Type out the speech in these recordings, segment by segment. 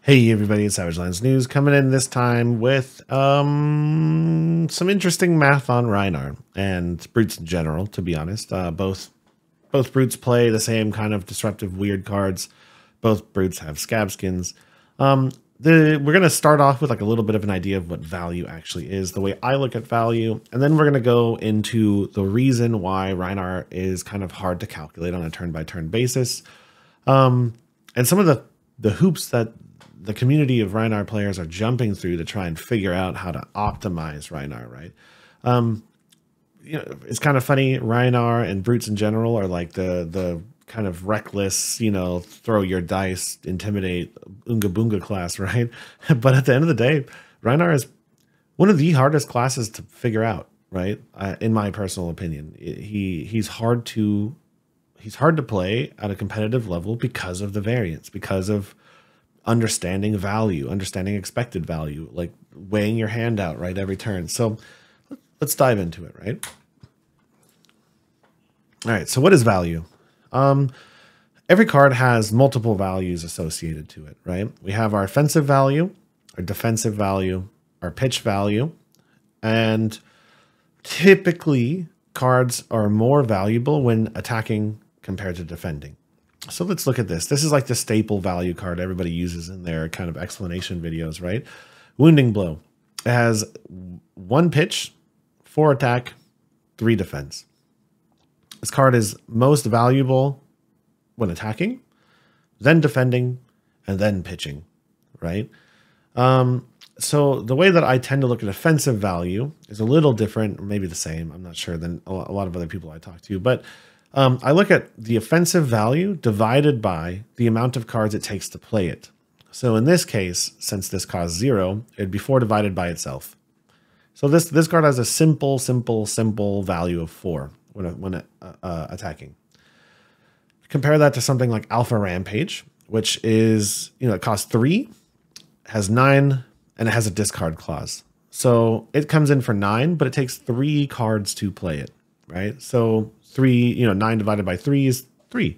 Hey everybody, it's savagelandsnews coming in this time with some interesting math on Rhinar and brutes in general, to be honest. Both brutes play the same kind of disruptive weird cards. Both brutes have Scabskins. We're going to start off with like a little bit of an idea of what value actually is, the way I look at value, and then we're going to go into the reason why Rhinar is kind of hard to calculate on a turn-by-turn basis, and some of the hoops that the community of Rhinar players are jumping through to try and figure out how to optimize Rhinar, right? You know, it's kind of funny. Rhinar and brutes in general are like the kind of reckless, you know, throw your dice, intimidate, unga boonga class, right? But at the end of the day, Rhinar is one of the hardest classes to figure out, right? In my personal opinion, he's hard to play at a competitive level because of the variance, because of understanding value, understanding expected value, like weighing your hand out right every turn. So let's dive into it, right? All right, so what is value? Every card has multiple values associated to it, right? We have our offensive value, our defensive value, our pitch value, and typically cards are more valuable when attacking compared to defending. So let's look at this. This is like the staple value card everybody uses in their kind of explanation videos, right? Wounding Blow. It has 1 pitch, 4 attack, 3 defense. This card is most valuable when attacking, then defending, and then pitching, right? So the way that I tend to look at offensive value is a little different, or maybe the same, I'm not sure, than a lot of other people I talk to, but I look at the offensive value divided by the amount of cards it takes to play it. So in this case, since this costs 0, it'd be 4 divided by itself. So this card has a simple value of 4 when attacking. Compare that to something like Alpha Rampage, which is, you know, it costs 3, has 9, and it has a discard clause. So it comes in for 9, but it takes 3 cards to play it, right? So 9 divided by 3 is 3,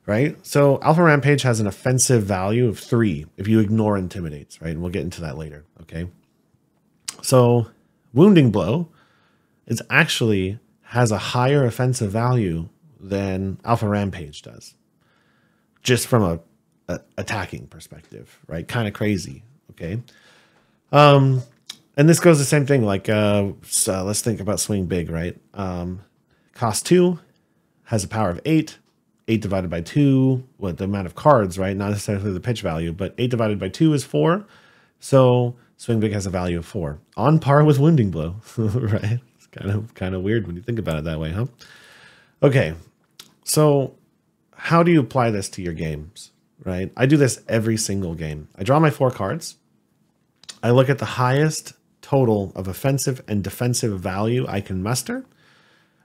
right? So Alpha Rampage has an offensive value of 3 if you ignore intimidates, right? And we'll get into that later, okay? So Wounding Blow is actually has a higher offensive value than Alpha Rampage does, just from a attacking perspective, right? Kind of crazy, okay? And this goes the same thing, like, so let's think about Swing Big, right? Cost 2, has a power of 8. 8 divided by 2, what the amount of cards, right? Not necessarily the pitch value, but 8 divided by 2 is 4. So Swing Big has a value of 4, on par with Wounding Blow, right? It's kind of weird when you think about it that way, huh? Okay, so how do you apply this to your games, right? I do this every single game. I draw my 4 cards. I look at the highest total of offensive and defensive value I can muster,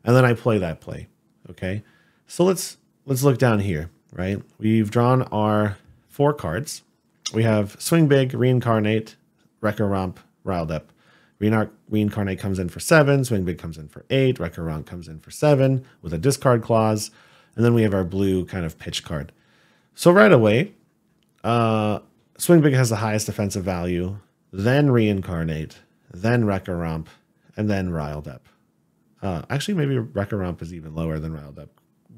and then I play that play, okay? So let's look down here, right? We've drawn our 4 cards. We have Swing Big, Reincarnate, Wrecker Romp, Riled Up. Reincarnate comes in for 7, Swing Big comes in for 8, Wrecker Romp comes in for 7 with a discard clause, and then we have our blue kind of pitch card. So right away, Swing Big has the highest offensive value, then Reincarnate, then Wrecker Romp, and then Riled Up. Actually, maybe Wrecker Romp is even lower than Riled Up,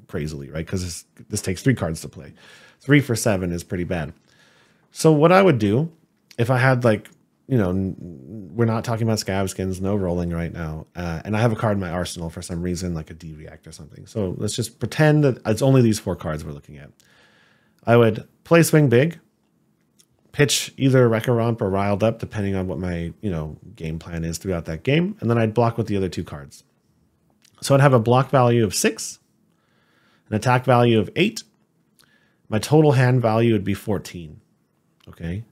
crazily, right? Because this takes 3 cards to play. 3 for 7 is pretty bad. So what I would do, if I had, like, you know, we're not talking about Scabskins, no rolling right now, and I have a card in my arsenal for some reason, like a D-React or something. So let's just pretend that it's only these 4 cards we're looking at. I would play Swing Big, pitch either Wrecker Romp or Riled Up, depending on what my, you know, game plan is throughout that game, and then I'd block with the other 2 cards. So I'd have a block value of 6, an attack value of 8. My total hand value would be 14. Okay.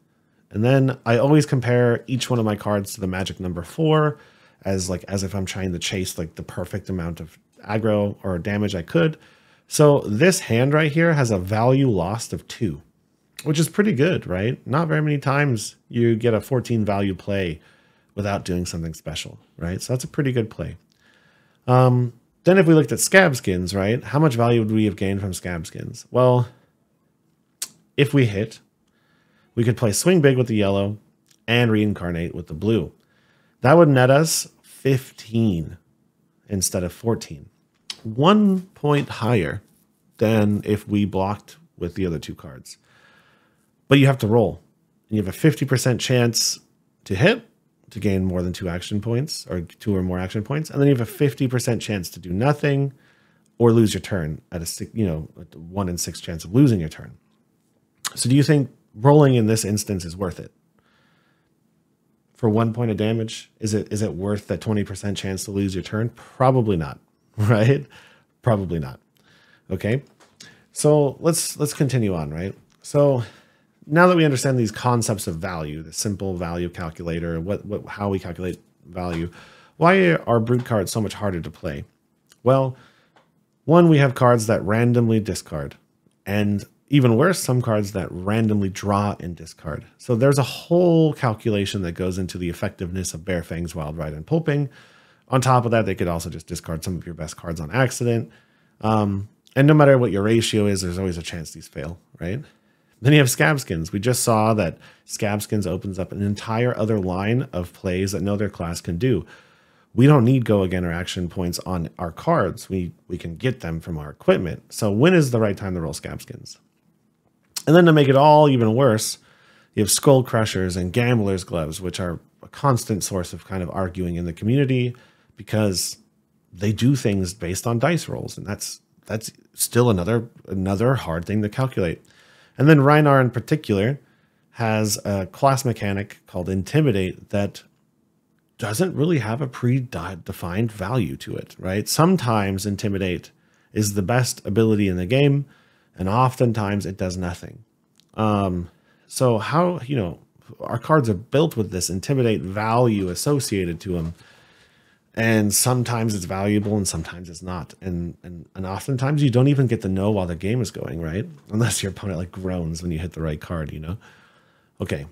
And then I always compare each one of my cards to the magic number 4 as if I'm trying to chase like the perfect amount of aggro or damage I could. So this hand right here has a value lost of 2, which is pretty good, right? Not very many times you get a 14 value play without doing something special, right? So that's a pretty good play. Then Then if we looked at Scabskins, right, how much value would we have gained from Scabskins? Well, if we hit, we could play Swing Big with the yellow and Reincarnate with the blue. That would net us 15 instead of 14. 1 point higher than if we blocked with the other two cards. But you have to roll. And you have a 50% chance to hit, to gain more than 2 action points, or 2 or more action points. And then you have a 50% chance to do nothing or lose your turn at a 1 in 6 chance of losing your turn. So do you think rolling in this instance is worth it? For 1 point of damage, is it worth that 20% chance to lose your turn? Probably not, right? Probably not. Okay. So let's continue on, right? So now that we understand these concepts of value, the simple value calculator, how we calculate value, why are brute cards so much harder to play? Well, one, we have cards that randomly discard, and even worse, some cards that randomly draw and discard. So there's a whole calculation that goes into the effectiveness of Bare Fangs, Wild Ride, and Pulping. On top of that, they could also just discard some of your best cards on accident. And no matter what your ratio is, there's always a chance these fail, right? Then you have Scabskins. We just saw that Scabskins opens up an entire other line of plays that no other class can do. We don't need go again or action points on our cards. We can get them from our equipment. So when is the right time to roll Scabskins? And then to make it all even worse, you have Skull Crushers and Gambler's Gloves, which are a constant source of kind of arguing in the community because they do things based on dice rolls. And that's still another hard thing to calculate. And then Rhinar in particular has a class mechanic called Intimidate that doesn't really have a predefined value to it, right? Sometimes Intimidate is the best ability in the game, and oftentimes it does nothing. So how, our cards are built with this Intimidate value associated to them. And sometimes it's valuable and sometimes it's not. And oftentimes you don't even get to know while the game is going, right? Unless your opponent like groans when you hit the right card, Okay.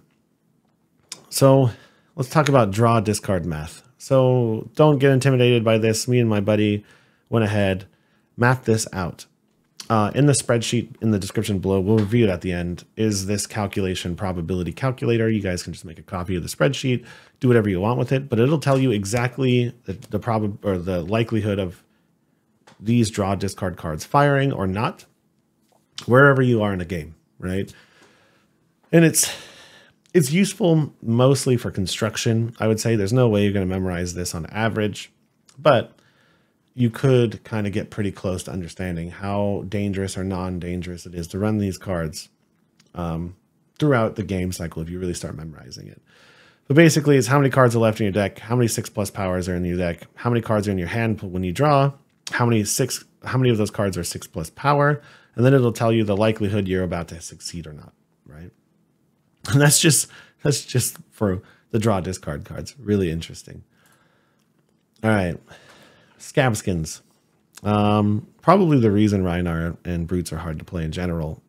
So let's talk about draw discard math. So don't get intimidated by this. Me and my buddy went ahead, mapped this out. In the spreadsheet in the description below, we'll review it at the end, is this calculation probability calculator. You guys can just make a copy of the spreadsheet, do whatever you want with it, but it'll tell you exactly the likelihood of these draw discard cards firing or not, wherever you are in a game, right? And it's useful mostly for construction. I would say there's no way you're going to memorize this on average, but you could kind of get pretty close to understanding how dangerous or non-dangerous it is to run these cards throughout the game cycle if you really start memorizing it. But basically, it's how many cards are left in your deck, how many 6+ powers are in your deck, how many cards are in your hand when you draw, how many of those cards are 6+ power, and then it'll tell you the likelihood you're about to succeed or not, right? And that's just for the draw discard cards. Really interesting. All right. Scabskins. Probably the reason Rhinar and Brutes are hard to play in general,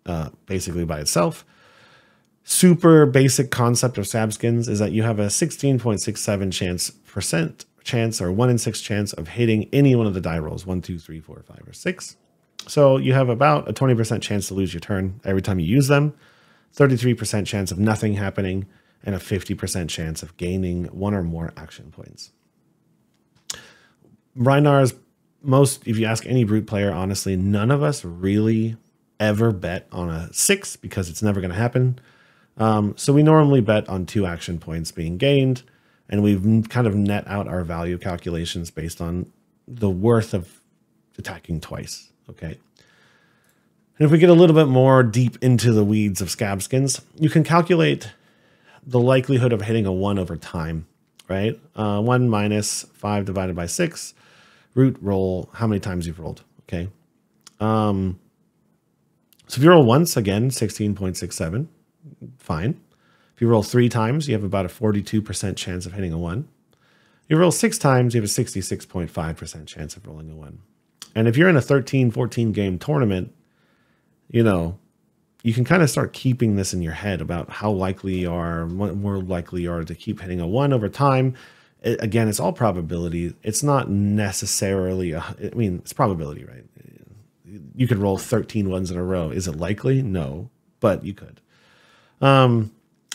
basically by itself. Super basic concept of Scabskins is that you have a 16.67% chance or 1 in 6 chance of hitting any one of the die rolls, 1, 2, 3, 4, 5, or 6. So you have about a 20% chance to lose your turn every time you use them, 33% chance of nothing happening, and a 50% chance of gaining 1 or more action points. Rhinar's if you ask any Brute player, honestly, none of us really ever bet on a 6 because it's never going to happen. So we normally bet on 2 action points being gained, and we've kind of net out our value calculations based on the worth of attacking twice. Okay. And if we get a little bit more deep into the weeds of Scabskins, you can calculate the likelihood of hitting a 1 over time, right? 1 minus 5 divided by 6. Root roll how many times you've rolled. Okay. So if you roll once, again, 16.67, fine. If you roll 3 times, you have about a 42% chance of hitting a 1. You roll 6 times, you have a 66.5% chance of rolling a 1. And if you're in a 13, 14 game tournament, you can kind of start keeping this in your head about how likely you are, what more likely you are to keep hitting a 1 over time. Again, it's all probability. It's not necessarily, I mean, it's probability, right? You could roll 13 ones in a row. Is it likely? No, but you could. And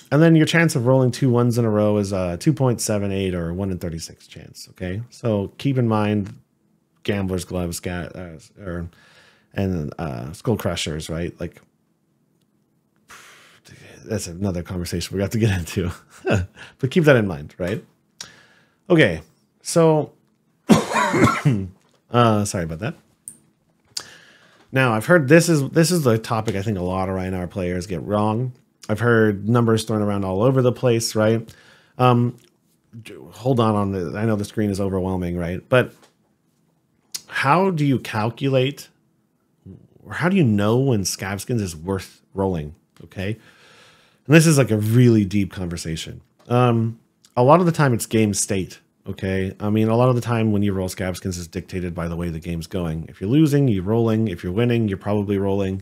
then your chance of rolling 2 ones in a row is 2.78 or 1 in 36 chance. Okay, so keep in mind gambler's gloves, and skull crushers, right? Like that's another conversation we got to get into, but keep that in mind, right? Okay, so sorry about that. Now I've heard this is the topic I think a lot of Rhinar players get wrong. I've heard numbers thrown around all over the place, right? Hold on the, I know the screen is overwhelming, right? But how do you calculate, or how do you know when Scabskins is worth rolling? Okay, and this is like a really deep conversation. A lot of the time it's game state. Okay, I mean, a lot of the time when you roll Scabskins is dictated by the way the game's going. If you're losing, you're rolling. If you're winning, you're probably rolling.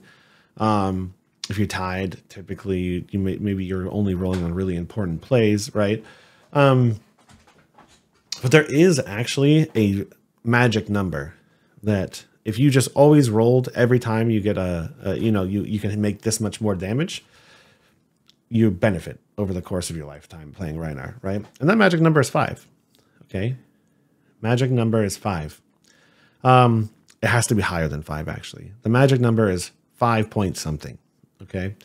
If you're tied, typically maybe you're only rolling on really important plays, right? But there is actually a magic number that if you just always rolled every time you get you can make this much more damage, you benefit over the course of your lifetime playing Rhinar, right? And that magic number is 5. Okay, magic number is 5. It has to be higher than 5, actually. The magic number is 5 point something. Okay,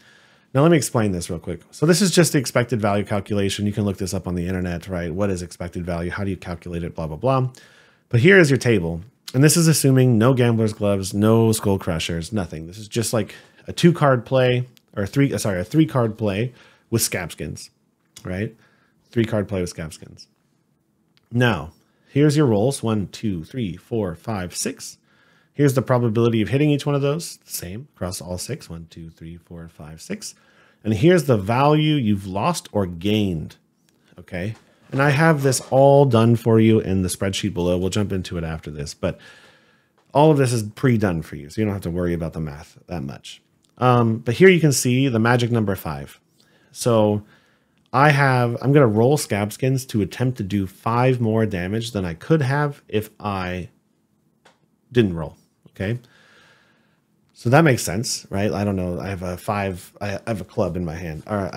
now let me explain this real quick. So this is just the expected value calculation. You can look this up on the internet, right? What is expected value? How do you calculate it? Blah, blah, blah. But here is your table. And this is assuming no gambler's gloves, no skull crushers, nothing. This is just like a 2-card play, or a 3-card play with Scabskins, right? 3-card play with Scabskins. Now, here's your rolls. 1, 2, 3, 4, 5, 6. Here's the probability of hitting each one of those. Same across all 6. 1, 2, 3, 4, 5, 6. And here's the value you've lost or gained. Okay. And I have this all done for you in the spreadsheet below. We'll jump into it after this, but all of this is pre-done for you, so you don't have to worry about the math that much. But here you can see the magic number 5. So I'm going to roll Scabskins to attempt to do 5 more damage than I could have if I didn't roll. Okay. So that makes sense, right? I don't know. I have a 5. I have a club in my hand, or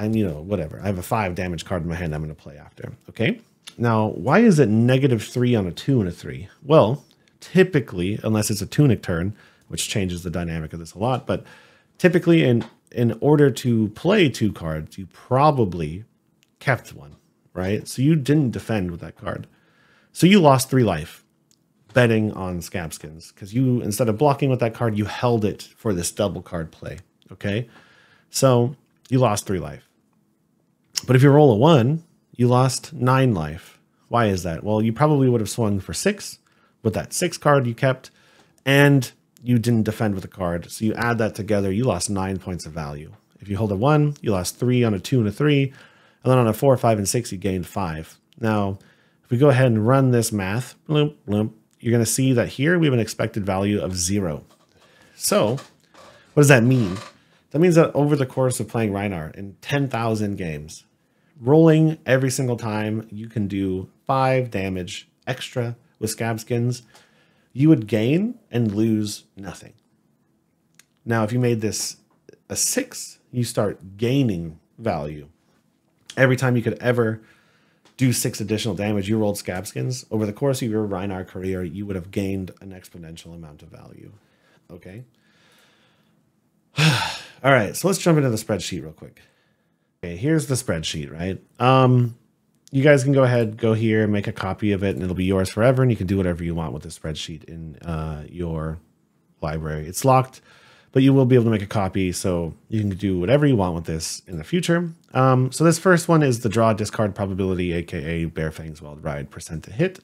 whatever. I have a 5 damage card in my hand I'm going to play after. Okay. Now, why is it -3 on a 2 and a 3? Well, typically, unless it's a tunic turn, which changes the dynamic of this a lot, but typically in order to play 2 cards, you probably kept 1, right? So you didn't defend with that card. So you lost 3 life betting on Scabskins because you, instead of blocking with that card, you held it for this double card play. Okay. So you lost 3 life. But if you roll a 1, you lost 9 life. Why is that? Well, you probably would have swung for 6 with that 6 card you kept, and you didn't defend with a card. So you add that together, you lost 9 points of value. If you hold a 1, you lost 3 on a 2 and a 3. And then on a 4, 5, and 6, you gained 5. Now, if we go ahead and run this math, bloop, bloop, you're going to see that here we have an expected value of 0. So what does that mean? That means that over the course of playing Rhinar in 10,000 games, rolling every single time you can do 5 damage extra with Scabskins, you would gain and lose nothing. Now, if you made this a 6, you start gaining value. Every time you could ever do 6 additional damage, you rolled Scabskins. Over the course of your Rhinar career, you would have gained an exponential amount of value. Okay. All right, so let's jump into the spreadsheet real quick. Okay, here's the spreadsheet, right? You guys can go here, make a copy of it, and it'll be yours forever, and you can do whatever you want with the spreadsheet in your library. It's locked, but you will be able to make a copy, so you can do whatever you want with this in the future. So this first one is the draw discard probability, aka Bare Fangs Wild Ride % to hit.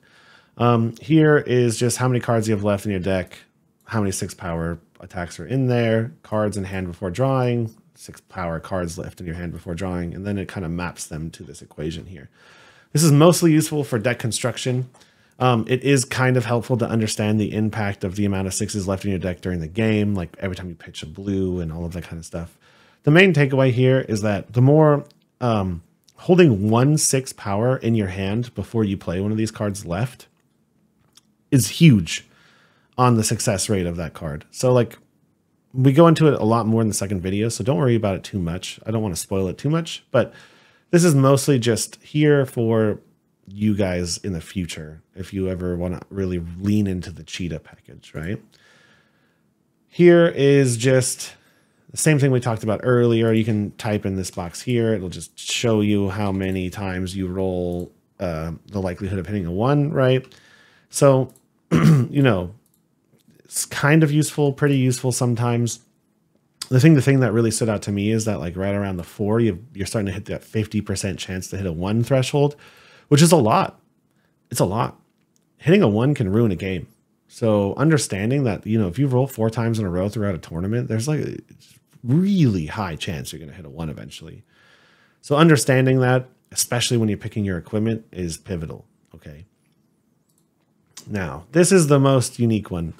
Here is just how many cards you have left in your deck, how many 6 power attacks are in there, cards in hand before drawing, 6 power cards left in your hand before drawing, and then it kind of maps them to this equation here. This is mostly useful for deck construction. It is kind of helpful to understand the impact of the amount of 6s left in your deck during the game, like every time you pitch a blue and all of that kind of stuff. The main takeaway here is that the more holding 1/6 power in your hand before you play one of these cards left is huge on the success rate of that card. So like we go into it a lot more in the second video, so don't worry about it too much. I don't want to spoil it too much, but this is mostly just here for you guys in the future if you ever want to really lean into the cheetah package, right? Here is just the same thing we talked about earlier. You can type in this box here. It'll just show you how many times you roll the likelihood of hitting a 1, right? So, you know, it's kind of useful, pretty useful sometimes. The thing that really stood out to me is that like right around the 4, you're starting to hit that 50% chance to hit a 1 threshold, which is a lot. It's a lot. Hitting a 1 can ruin a game. So understanding that, you know, if you roll 4 times in a row throughout a tournament, there's like a really high chance you're going to hit a 1 eventually. So understanding that, especially when you're picking your equipment, is pivotal. Okay. Now, this is the most unique one.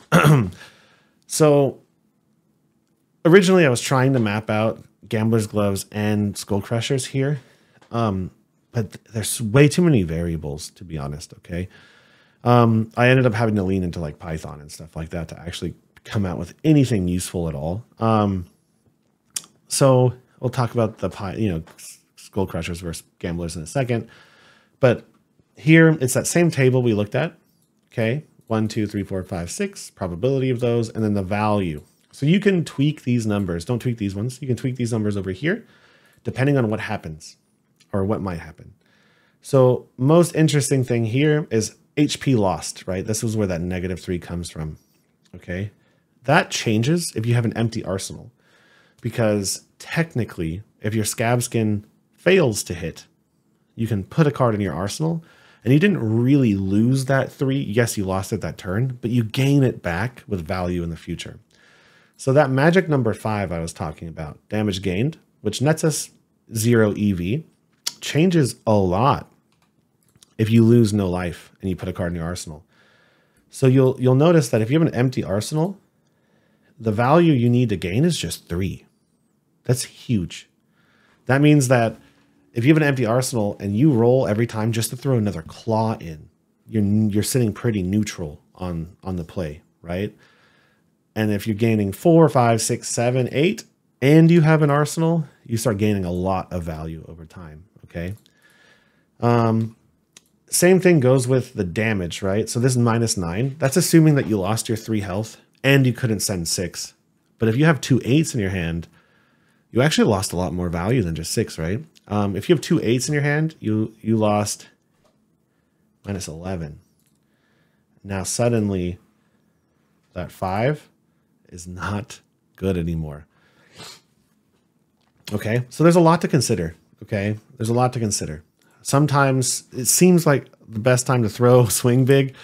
So originally I was trying to map out Gambler's Gloves and Skull Crushers here. But there's way too many variables, to be honest. Okay. I ended up having to lean into like Python and stuff like that to actually come out with anything useful at all. So we'll talk about the Skull Crushers versus Gamblers in a second. But here it's that same table we looked at. Okay. 1, 2, 3, 4, 5, 6, probability of those, and then the value. So you can tweak these numbers. Don't tweak these ones. You can tweak these numbers over here, depending on what happens or what might happen. So most interesting thing here is HP lost, right? This is where that -3 comes from. Okay. That changes if you have an empty arsenal, because technically if your Scabskin fails to hit, you can put a card in your arsenal and you didn't really lose that 3. Yes, you lost it that turn, but you gain it back with value in the future. So that magic number 5 I was talking about, damage gained, which nets us 0 EV, changes a lot if you lose no life and you put a card in your arsenal. So you'll notice that if you have an empty arsenal, the value you need to gain is just 3. That's huge. That means that if you have an empty arsenal and you roll every time just to throw another claw in, you're sitting pretty neutral on the play, right? And if you're gaining 4, 5, 6, 7, 8, and you have an arsenal, you start gaining a lot of value over time, okay? Same thing goes with the damage, right? So this is -9. That's assuming that you lost your 3 health and you couldn't send 6. But if you have 2 8s in your hand, you actually lost a lot more value than just 6, right? If you have 2 8s in your hand, you lost -11. Now suddenly that 5 is not good anymore. Okay, so there's a lot to consider. Okay, there's a lot to consider. Sometimes it seems like the best time to throw swing big,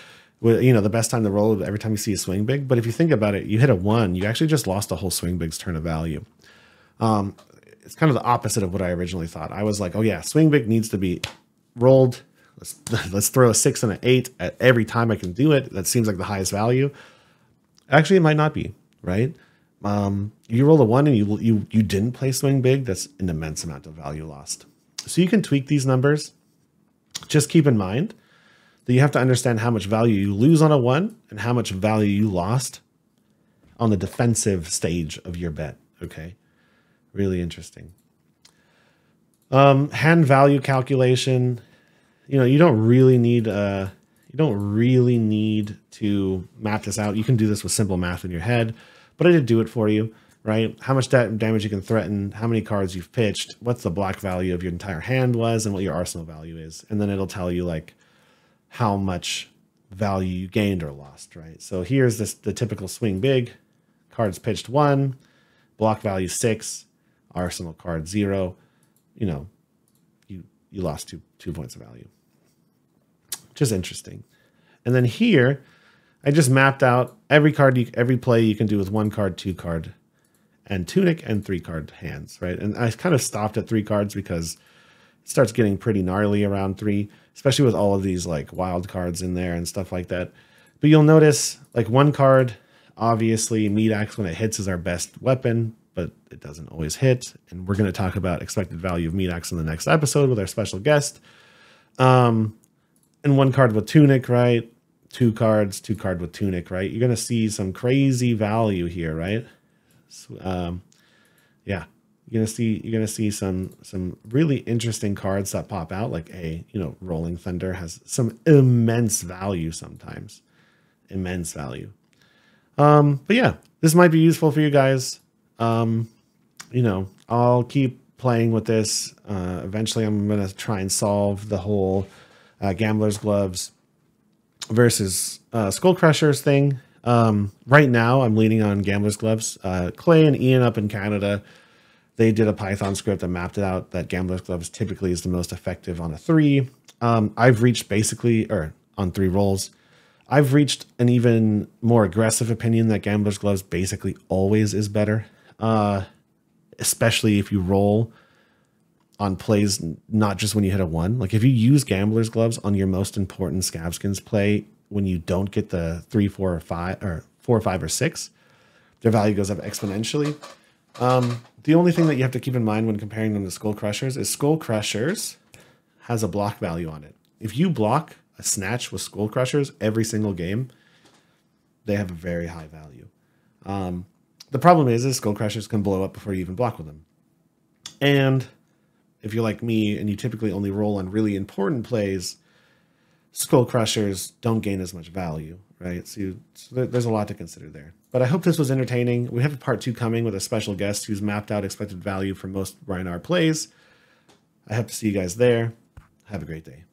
you know, the best time to roll every time you see a swing big. But if you think about it, you hit a 1, you actually just lost a whole swing big's turn of value. It's kind of the opposite of what I originally thought. I was like, oh yeah, swing big needs to be rolled. Let's throw a 6 and an 8 at every time I can do it. That seems like the highest value. Actually, it might not be, right? You roll a 1 and you didn't play swing big. That's an immense amount of value lost. So you can tweak these numbers. Just keep in mind that you have to understand how much value you lose on a 1 and how much value you lost on the defensive stage of your bet. Okay. Really interesting. Hand value calculation. You know, you don't really need to map this out. You can do this with simple math in your head, but I did do it for you, right? How much damage you can threaten, how many cards you've pitched, what's the block value of your entire hand was, and what your arsenal value is. And then it'll tell you like how much value you gained or lost, right? So here's the typical swing big. Cards pitched 1, block value 6, arsenal card 0. You know, you lost two points of value. Just interesting. And then here, I just mapped out every play you can do with 1 card, 2 card, and tunic, and 3 card hands, right? And I kind of stopped at 3 cards because it starts getting pretty gnarly around 3, especially with all of these like wild cards in there and stuff like that. But you'll notice like 1 card, obviously Meat Axe when it hits is our best weapon. but it doesn't always hit. And we're going to talk about expected value of Medax in the next episode with our special guest. And one card with Tunic, right? Two card with Tunic, right? You're going to see some crazy value here, right? So, yeah, you're gonna see some really interesting cards that pop out, like Rolling Thunder has some immense value sometimes, immense value. But yeah, this might be useful for you guys. I'll keep playing with this. Eventually, I'm gonna try and solve the whole Gambler's Gloves versus Skull Crushers thing. Right now, I'm leaning on Gambler's Gloves. Clay and Ian up in Canada, they did a Python script that mapped it out that Gambler's Gloves typically is the most effective on a 3. I've reached basically, or on 3 rolls, I've reached an even more aggressive opinion that Gambler's Gloves basically always is better, especially if you roll on plays, not just when you hit a 1. Like if you use Gambler's Gloves on your most important Scabskins play, when you don't get the 3, 4, or 5, or 4, 5, or 6, their value goes up exponentially. The only thing that you have to keep in mind when comparing them to Skull Crushers is Skull Crushers has a block value on it. If you block a snatch with Skull Crushers every single game, they have a very high value. The problem is Skull Crushers can blow up before you even block with them. And if you're like me and you typically only roll on really important plays, Skull Crushers don't gain as much value, right? So there's a lot to consider there. But I hope this was entertaining. We have a part 2 coming with a special guest who's mapped out expected value for most Rhinar plays. I hope to see you guys there. Have a great day.